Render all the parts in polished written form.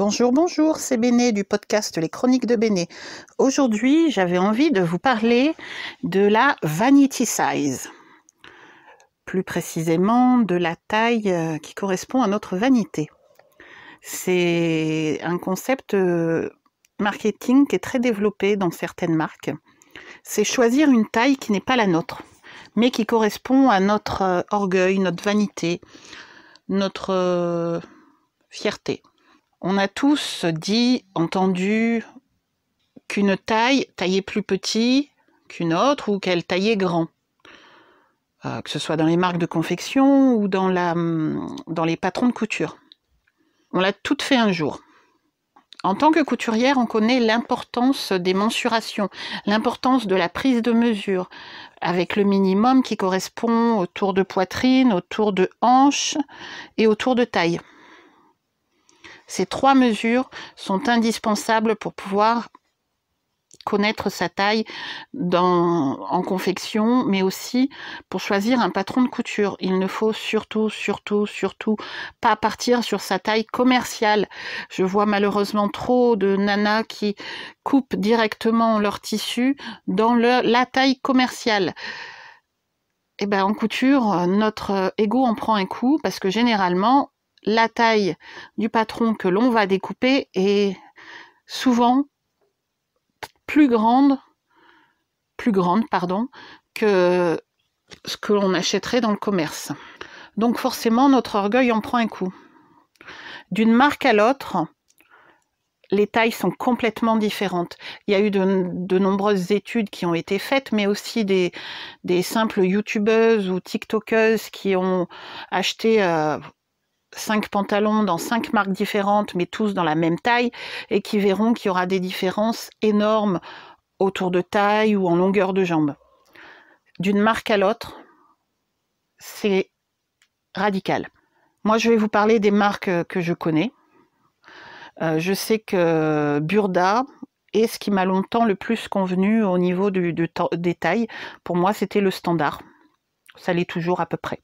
Bonjour, bonjour, c'est Béné du podcast Les Chroniques de Béné. Aujourd'hui, j'avais envie de vous parler de la vanity size. Plus précisément, de la taille qui correspond à notre vanité. C'est un concept marketing qui est très développé dans certaines marques. C'est choisir une taille qui n'est pas la nôtre, mais qui correspond à notre orgueil, notre vanité, notre fierté. On a tous entendu qu'une taille taillait plus petit qu'une autre ou qu'elle taillait grand. Que ce soit dans les marques de confection ou dans les patrons de couture. On l'a toutes fait un jour. En tant que couturière, on connaît l'importance des mensurations, l'importance de la prise de mesure, avec le minimum qui correspond au tour de poitrine, au tour de hanche et au tour de taille. Ces 3 mesures sont indispensables pour pouvoir connaître sa taille en confection, mais aussi pour choisir un patron de couture. Il ne faut surtout pas partir sur sa taille commerciale. Je vois malheureusement trop de nanas qui coupent directement leur tissu dans la taille commerciale. Et ben, en couture, notre ego en prend un coup parce que généralement, la taille du patron que l'on va découper est souvent plus grande que ce que l'on achèterait dans le commerce. Donc forcément, notre orgueil en prend un coup. D'une marque à l'autre, les tailles sont complètement différentes. Il y a eu de nombreuses études qui ont été faites, mais aussi des simples youtubeuses ou tiktokeuses qui ont acheté 5 pantalons dans 5 marques différentes, mais tous dans la même taille, et qui verront qu'il y aura des différences énormes autour de taille ou en longueur de jambe. D'une marque à l'autre, c'est radical. Moi, je vais vous parler des marques que je connais. Je sais que Burda est ce qui m'a longtemps le plus convenu au niveau des tailles. Pour moi, c'était le standard. Ça l'est toujours à peu près.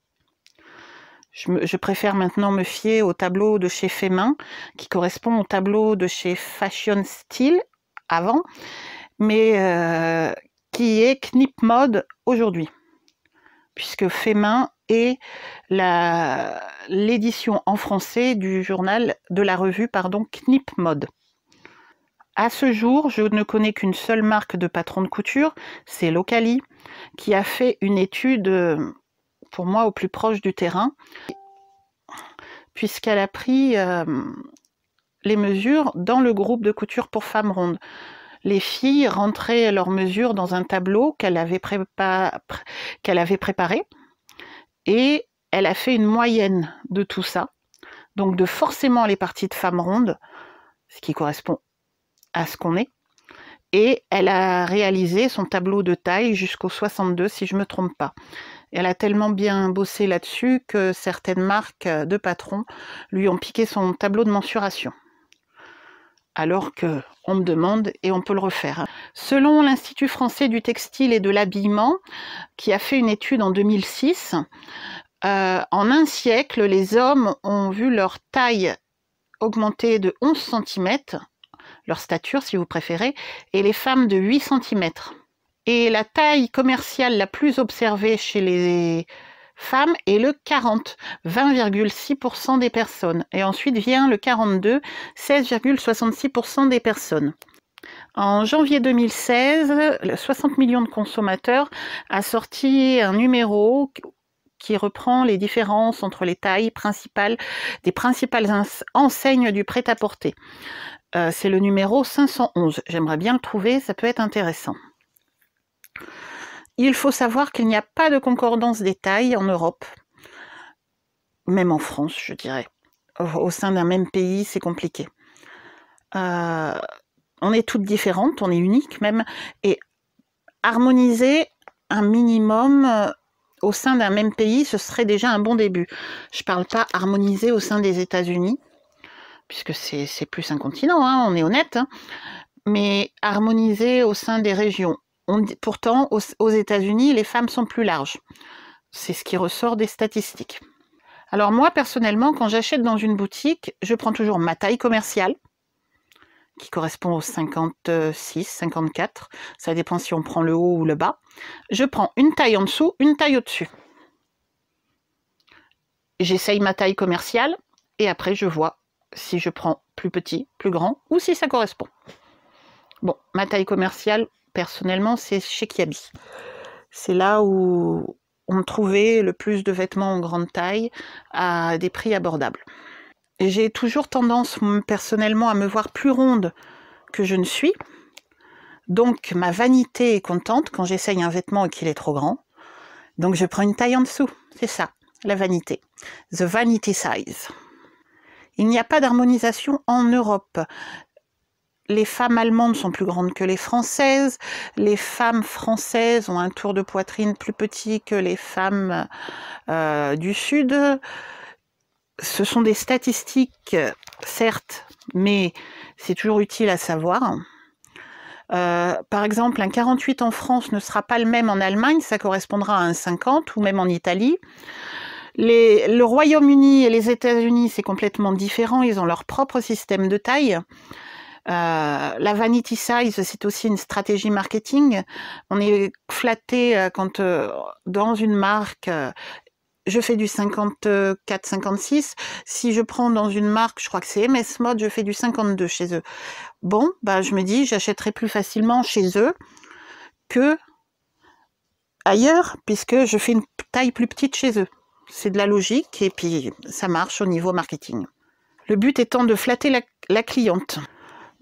Je préfère maintenant me fier au tableau de chez Femin, qui correspond au tableau de chez Fashion Style avant, mais qui est Knip Mode aujourd'hui, puisque Femin est l'édition en français du journal, de la revue, Knip Mode. À ce jour, je ne connais qu'une seule marque de patron de couture, c'est Locali, qui a fait une étude, pour moi, au plus proche du terrain, puisqu'elle a pris les mesures dans le groupe de couture pour femmes rondes. Les filles rentraient leurs mesures dans un tableau qu'elle avait préparé, et elle a fait une moyenne de tout ça, donc de forcément les parties de femmes rondes, ce qui correspond à ce qu'on est, et elle a réalisé son tableau de taille jusqu'au 62, si je ne me trompe pas. Elle a tellement bien bossé là-dessus que certaines marques de patrons lui ont piqué son tableau de mensuration. Alors qu'on me demande et on peut le refaire. Selon l'Institut français du textile et de l'habillement, qui a fait une étude en 2006, en un siècle, les hommes ont vu leur taille augmenter de 11 cm, leur stature si vous préférez, et les femmes de 8 cm. Et la taille commerciale la plus observée chez les femmes est le 40, 20,6% des personnes. Et ensuite vient le 42, 16,66% des personnes. En janvier 2016, 60 millions de consommateurs a sorti un numéro qui reprend les différences entre les tailles principales des principales enseignes du prêt-à-porter. C'est le numéro 511. J'aimerais bien le trouver, ça peut être intéressant. Il faut savoir qu'il n'y a pas de concordance des tailles en Europe, même en France, je dirais. Au sein d'un même pays, c'est compliqué. On est toutes différentes, on est uniques même, et harmoniser un minimum au sein d'un même pays, ce serait déjà un bon début. Je ne parle pas harmoniser au sein des États-Unis, puisque c'est plus un continent, hein, on est honnête, hein, mais harmoniser au sein des régions. Pourtant, aux États-Unis, les femmes sont plus larges. C'est ce qui ressort des statistiques. Alors moi, personnellement, quand j'achète dans une boutique, je prends toujours ma taille commerciale, qui correspond au 56, 54. Ça dépend si on prend le haut ou le bas. Je prends une taille en dessous, une taille au-dessus. J'essaye ma taille commerciale et après je vois si je prends plus petit, plus grand ou si ça correspond. Bon, ma taille commerciale, personnellement, c'est chez Kiabi. C'est là où on trouvait le plus de vêtements en grande taille à des prix abordables. J'ai toujours tendance, personnellement, à me voir plus ronde que je ne suis. Donc, ma vanité est contente quand j'essaye un vêtement et qu'il est trop grand. Donc, je prends une taille en dessous. C'est ça, la vanité. The vanity size. Il n'y a pas d'harmonisation en Europe. Les femmes allemandes sont plus grandes que les françaises. Les femmes françaises ont un tour de poitrine plus petit que les femmes du Sud. Ce sont des statistiques, certes, mais c'est toujours utile à savoir. Par exemple, un 48 en France ne sera pas le même en Allemagne, ça correspondra à un 50, ou même en Italie. Le Royaume-Uni et les États-Unis, c'est complètement différent, ils ont leur propre système de taille. La vanity size, c'est aussi une stratégie marketing. On est flatté quand dans une marque, je fais du 54-56. Si je prends dans une marque, je crois que c'est MS Mode, je fais du 52 chez eux. Bon, bah, je me dis, j'achèterai plus facilement chez eux que ailleurs, puisque je fais une taille plus petite chez eux. C'est de la logique et puis ça marche au niveau marketing. Le but étant de flatter la cliente.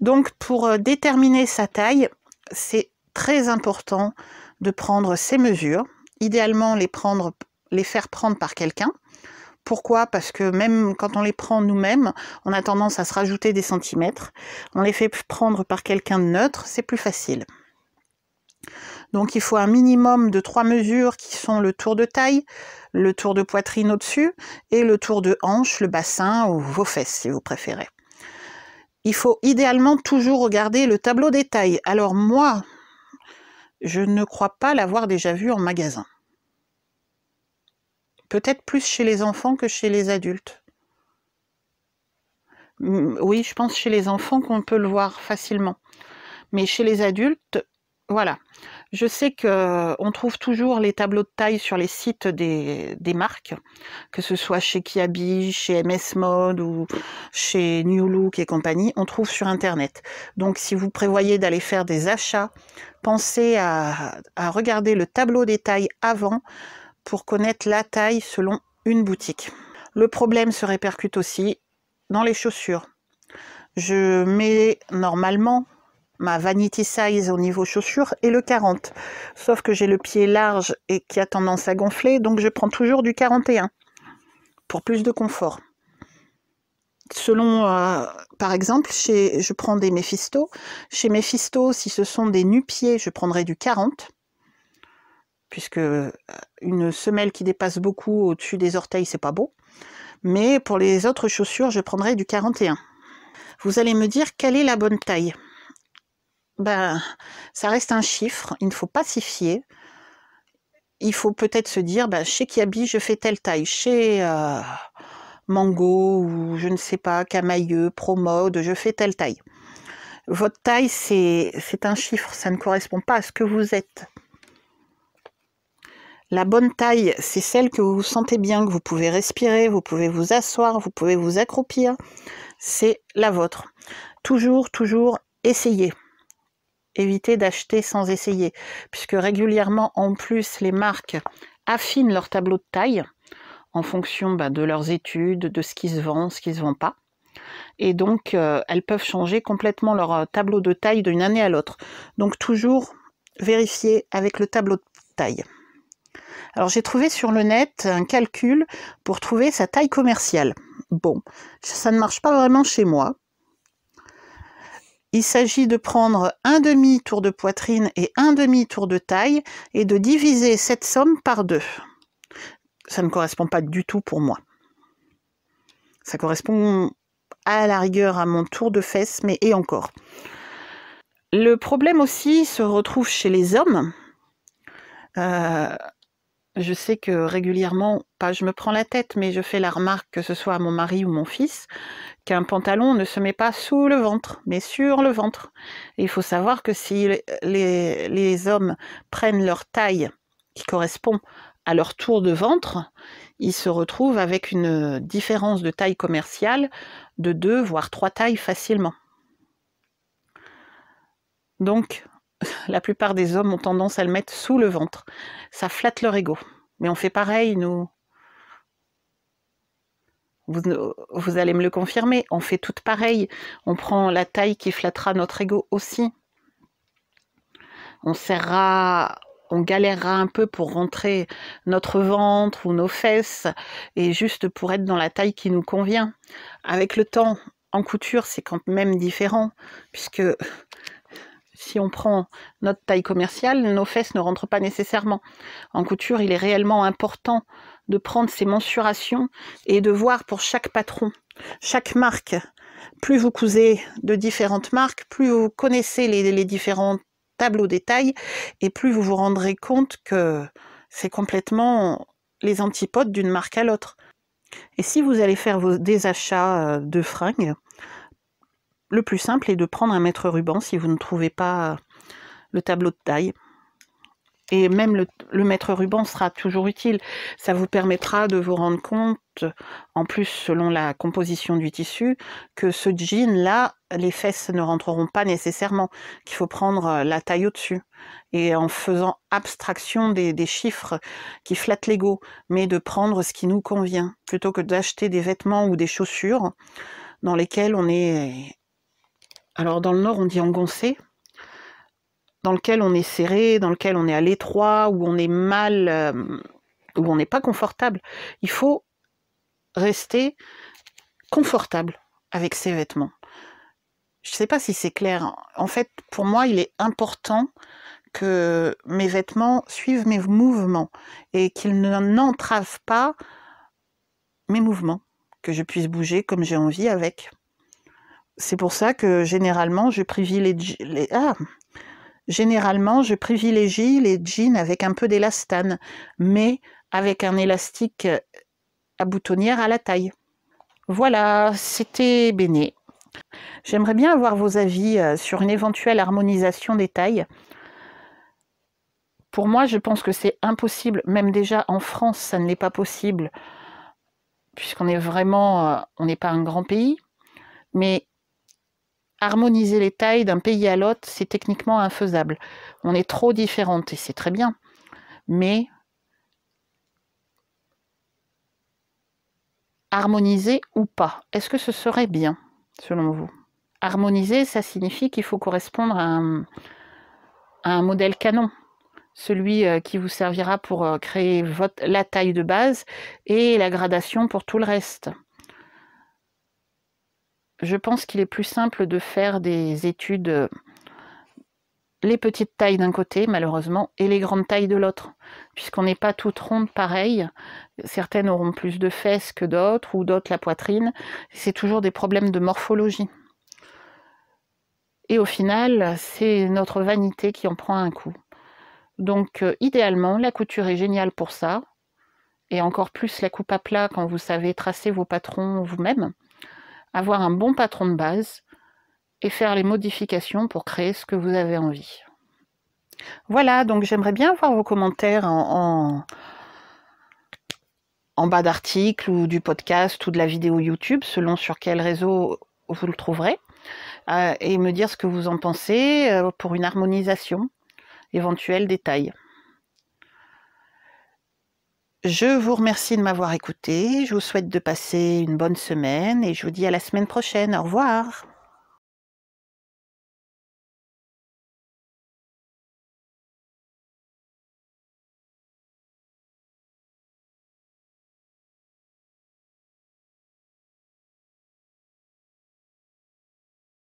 Donc, pour déterminer sa taille, c'est très important de prendre ses mesures. Idéalement, les faire prendre par quelqu'un. Pourquoi? Parce que même quand on les prend nous-mêmes, on a tendance à se rajouter des centimètres. On les fait prendre par quelqu'un de neutre, c'est plus facile. Donc il faut un minimum de 3 mesures qui sont le tour de taille, le tour de poitrine au-dessus et le tour de hanche, le bassin ou vos fesses si vous préférez. Il faut idéalement toujours regarder le tableau des tailles. Alors moi, je ne crois pas l'avoir déjà vu en magasin. Peut-être plus chez les enfants que chez les adultes. Oui, je pense chez les enfants qu'on peut le voir facilement. Mais chez les adultes, voilà. Je sais qu'on trouve toujours les tableaux de taille sur les sites des marques, que ce soit chez Kiabi, chez MS Mode ou chez New Look et compagnie, on trouve sur Internet. Donc si vous prévoyez d'aller faire des achats, pensez à regarder le tableau des tailles avant pour connaître la taille selon une boutique. Le problème se répercute aussi dans les chaussures. Je mets normalement ma vanity size au niveau chaussures est le 40. Sauf que j'ai le pied large et qui a tendance à gonfler, donc je prends toujours du 41 pour plus de confort. Selon, par exemple, je prends des Mephisto. Chez Mephisto, si ce sont des nu-pieds, je prendrai du 40. Puisque une semelle qui dépasse beaucoup au-dessus des orteils, c'est pas beau. Mais pour les autres chaussures, je prendrai du 41. Vous allez me dire, quelle est la bonne taille? Ben, ça reste un chiffre, il ne faut pas s'y fier. Il faut peut-être se dire, ben, chez Kiabi, je fais telle taille. Chez Mango ou je ne sais pas, Camailleux, Promode, je fais telle taille. Votre taille, c'est un chiffre, ça ne correspond pas à ce que vous êtes. La bonne taille, c'est celle que vous sentez bien, que vous pouvez respirer, vous pouvez vous asseoir, vous pouvez vous accroupir. C'est la vôtre. Toujours, toujours, essayez. Évitez d'acheter sans essayer, puisque régulièrement, en plus, les marques affinent leur tableau de taille en fonction de leurs études, de ce qui se vend, ce qui ne se vend pas. Et donc, elles peuvent changer complètement leur tableau de taille d'une année à l'autre. Donc, toujours vérifier avec le tableau de taille. Alors, j'ai trouvé sur le net un calcul pour trouver sa taille commerciale. Bon, ça ne marche pas vraiment chez moi. Il s'agit de prendre un demi-tour de poitrine et un demi-tour de taille et de diviser cette somme par 2. Ça ne correspond pas du tout pour moi. Ça correspond à la rigueur à mon tour de fesses, mais et encore. Le problème aussi se retrouve chez les hommes. Je sais que régulièrement, pas je me prends la tête, mais je fais la remarque, que ce soit à mon mari ou mon fils, qu'un pantalon ne se met pas sous le ventre, mais sur le ventre. Et il faut savoir que si les hommes prennent leur taille qui correspond à leur tour de ventre, ils se retrouvent avec une différence de taille commerciale de 2 voire 3 tailles facilement. Donc, la plupart des hommes ont tendance à le mettre sous le ventre. Ça flatte leur ego. Mais on fait pareil, nous. Vous allez me le confirmer, on fait toutes pareil. On prend la taille qui flattera notre ego aussi. On galérera un peu pour rentrer notre ventre ou nos fesses, et juste pour être dans la taille qui nous convient. Avec le temps, en couture, c'est quand même différent, puisque si on prend notre taille commerciale, nos fesses ne rentrent pas nécessairement. En couture, il est réellement important de prendre ces mensurations et de voir pour chaque patron, chaque marque. Plus vous cousez de différentes marques, plus vous connaissez les différents tableaux des tailles, et plus vous vous rendrez compte que c'est complètement les antipodes d'une marque à l'autre. Et si vous allez faire des achats de fringues, le plus simple est de prendre un mètre ruban si vous ne trouvez pas le tableau de taille. Et même le mètre ruban sera toujours utile. Ça vous permettra de vous rendre compte, en plus selon la composition du tissu, que ce jean-là, les fesses ne rentreront pas nécessairement, qu'il faut prendre la taille au-dessus. Et en faisant abstraction des chiffres qui flattent l'ego, mais de prendre ce qui nous convient, plutôt que d'acheter des vêtements ou des chaussures dans lesquels on est... Alors dans le Nord, on dit engoncé, dans lequel on est serré, dans lequel on est à l'étroit, où on est mal, où on n'est pas confortable. Il faut rester confortable avec ses vêtements. Je ne sais pas si c'est clair. En fait, pour moi, il est important que mes vêtements suivent mes mouvements et qu'ils n'entravent pas mes mouvements, que je puisse bouger comme j'ai envie avec. C'est pour ça que généralement, je privilégie les jeans avec un peu d'élastane, mais avec un élastique à boutonnière à la taille. Voilà, c'était Béné. J'aimerais bien avoir vos avis sur une éventuelle harmonisation des tailles. Pour moi, je pense que c'est impossible. Même déjà en France, ça ne l'est pas possible, puisqu'on est vraiment... on n'est pas un grand pays. Mais harmoniser les tailles d'un pays à l'autre, c'est techniquement infaisable. On est trop différentes et c'est très bien. Mais harmoniser ou pas, est-ce que ce serait bien, selon vous? Harmoniser, ça signifie qu'il faut correspondre à un modèle canon, celui qui vous servira pour créer la taille de base et la gradation pour tout le reste. Je pense qu'il est plus simple de faire des études, les petites tailles d'un côté, malheureusement, et les grandes tailles de l'autre, puisqu'on n'est pas toutes rondes pareilles. Certaines auront plus de fesses que d'autres, ou d'autres la poitrine. C'est toujours des problèmes de morphologie. Et au final, c'est notre vanité qui en prend un coup. Donc, idéalement, la couture est géniale pour ça, et encore plus la coupe à plat quand vous savez tracer vos patrons vous-même. Avoir un bon patron de base et faire les modifications pour créer ce que vous avez envie. Voilà, donc j'aimerais bien voir vos commentaires en bas d'article ou du podcast ou de la vidéo YouTube, selon sur quel réseau vous le trouverez, et me dire ce que vous en pensez pour une harmonisation éventuelle des tailles. Je vous remercie de m'avoir écouté, je vous souhaite de passer une bonne semaine et je vous dis à la semaine prochaine. Au revoir.